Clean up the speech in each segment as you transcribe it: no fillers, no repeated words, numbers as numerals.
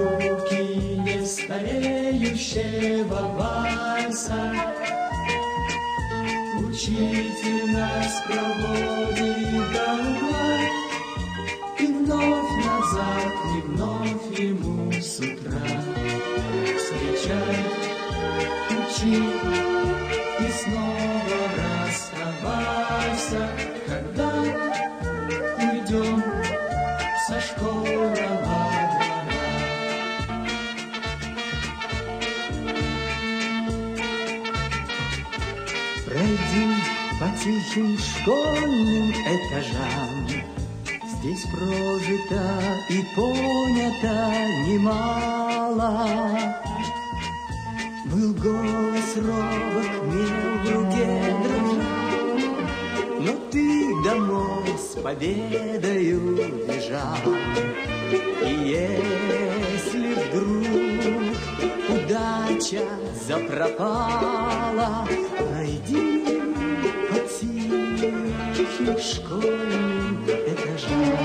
звуки нестареющего вальса. Учитель нас проводит до угла, и вновь назад, и вновь ему с утра встречать, учить и снова расставайся, когда уйдем со школьного двора. Пройди по тихим школьным этажам, здесь прожито и понято немало. Был голос робок, мел в руке дрожал, но ты домой с победою бежал. И если вдруг удача запропала, пройди по тихим школьным этажам.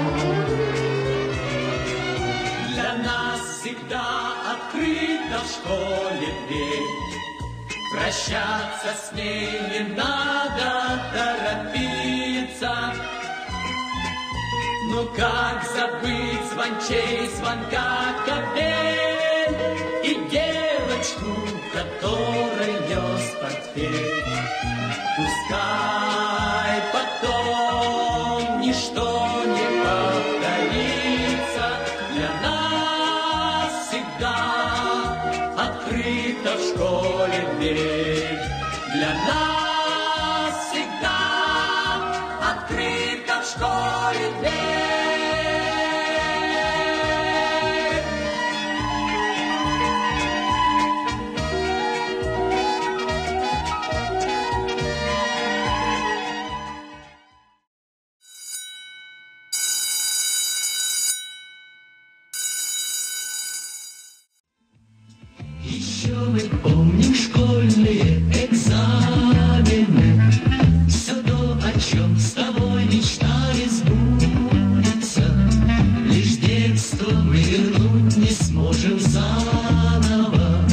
Для нас всегда открыта в школе дверь, прощаться с ней не надо торопиться. Ну как забыть звончей звонка капель и девочку, которой нес портфель? Пускай потом ничто не повторится, для нас всегда открыта в школе дверь. Для нас всегда открыта в школе дверь. Еще мы помним школьные экзамены, все то, о чем с тобой мечтали, сбудется. Лишь детство мы вернуть не сможем заново,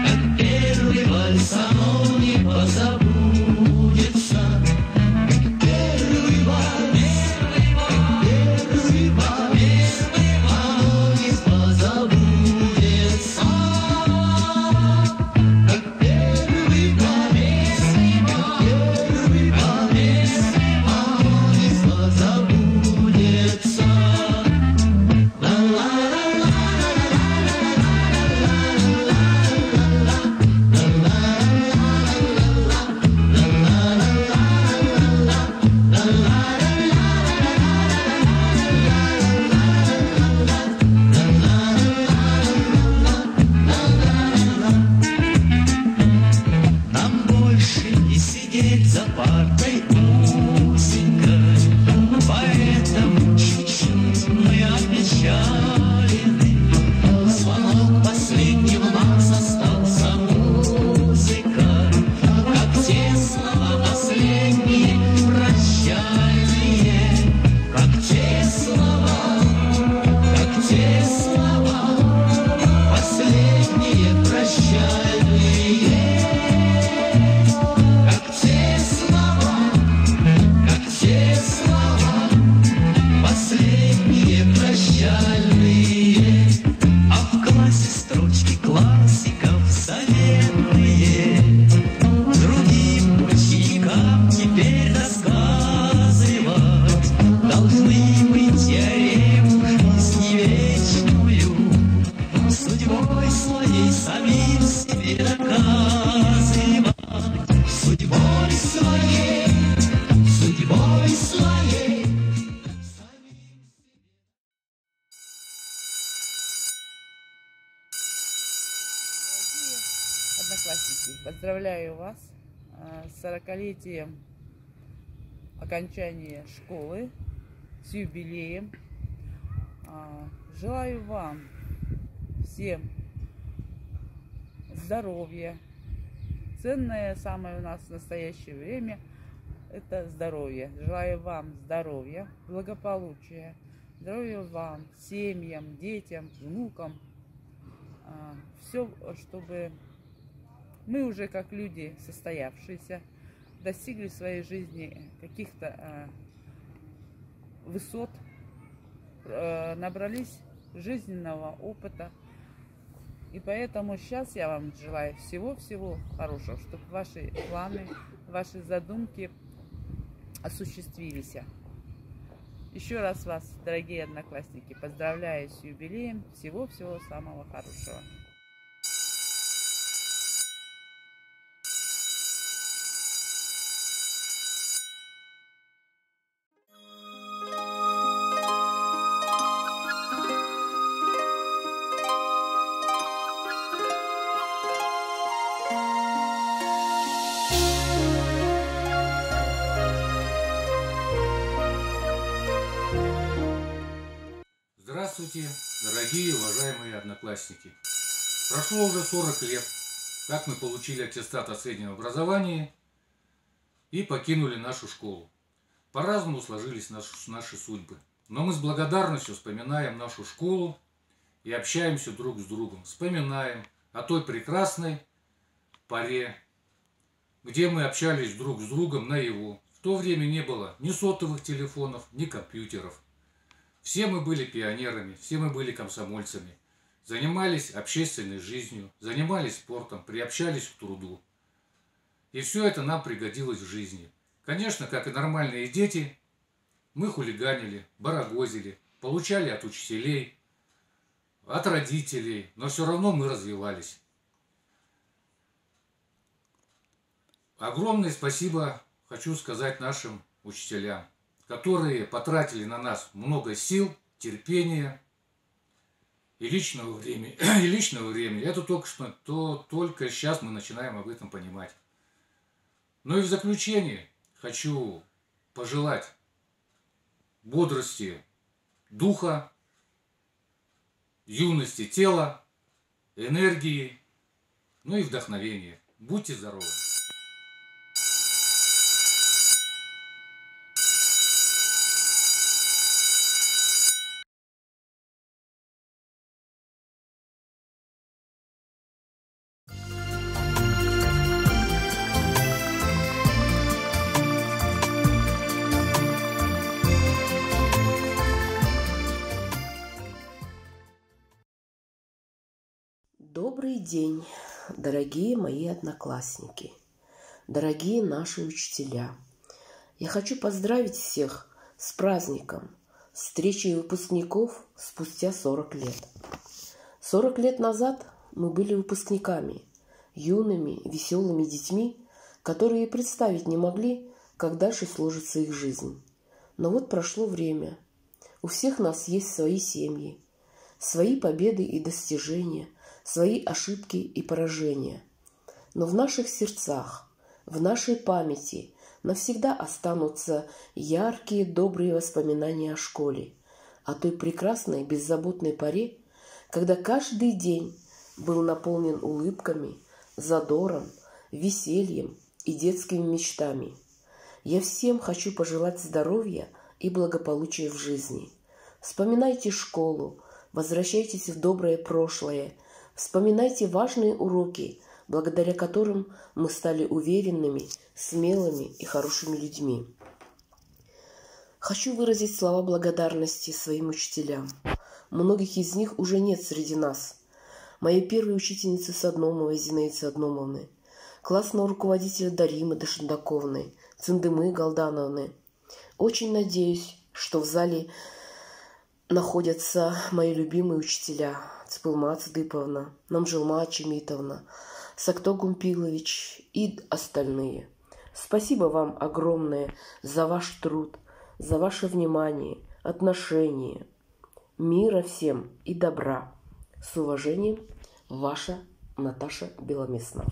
как первый вальс оно не позабудется. Первый вальс, первый вальс, оно не позабудется. За партой узенькой, поэтому чуть-чуть мы опечалены. Звонок последний в нас остался музыка, как те слова последние прощальные, как те слова последние прощальные. Одноклассники, поздравляю вас с 40-летием окончания школы, с юбилеем. Желаю вам всем здоровья. Ценное самое у нас в настоящее время – это здоровье. Желаю вам здоровья, благополучия, здоровья вам, семьям, детям, внукам. все, чтобы мы уже как люди состоявшиеся достигли в своей жизни каких-то высот, набрались жизненного опыта. И поэтому сейчас я вам желаю всего-всего хорошего, чтобы ваши планы, ваши задумки осуществились. Еще раз вас, дорогие одноклассники, поздравляю с юбилеем. Всего-всего самого хорошего. Здравствуйте, дорогие уважаемые одноклассники! Прошло уже 40 лет, как мы получили аттестат о среднем образовании и покинули нашу школу. По-разному сложились наши судьбы, но мы с благодарностью вспоминаем нашу школу и общаемся друг с другом. Вспоминаем о той прекрасной поре, где мы общались друг с другом наяву. В то время не было ни сотовых телефонов, ни компьютеров. Все мы были пионерами, все мы были комсомольцами, занимались общественной жизнью, занимались спортом, приобщались к труду. И все это нам пригодилось в жизни. Конечно, как и нормальные дети, мы хулиганили, барагозили, получали от учителей, от родителей, но все равно мы развивались. Огромное спасибо хочу сказать нашим учителям, которые потратили на нас много сил, терпения и личного времени. Это только сейчас мы начинаем об этом понимать. Ну и в заключение хочу пожелать бодрости духа, юности тела, энергии, ну и вдохновения. Будьте здоровы! Добрый день, дорогие мои одноклассники, дорогие наши учителя. Я хочу поздравить всех с праздником, встречей выпускников спустя 40 лет. 40 лет назад мы были выпускниками, юными, веселыми детьми, которые представить не могли, как дальше сложится их жизнь. Но вот прошло время. У всех нас есть свои семьи, свои победы и достижения, свои ошибки и поражения. Но в наших сердцах, в нашей памяти навсегда останутся яркие, добрые воспоминания о школе, о той прекрасной, беззаботной поре, когда каждый день был наполнен улыбками, задором, весельем и детскими мечтами. Я всем хочу пожелать здоровья и благополучия в жизни. Вспоминайте школу, возвращайтесь в доброе прошлое, вспоминайте важные уроки, благодаря которым мы стали уверенными, смелыми и хорошими людьми. Хочу выразить слова благодарности своим учителям. Многих из них уже нет среди нас. Моей первой учительницы Садномовой Зинаиды Садномовны, классного руководителя Даримы Дашендаковны, Циндымы Галдановны. Очень надеюсь, что в зале находятся мои любимые учителя Цпылма Цдыповна, Намжилма Чемитовна, Сакто Гумпилович и остальные. Спасибо вам огромное за ваш труд, за ваше внимание, отношение. Мира всем и добра. С уважением, ваша Наташа Беломесна.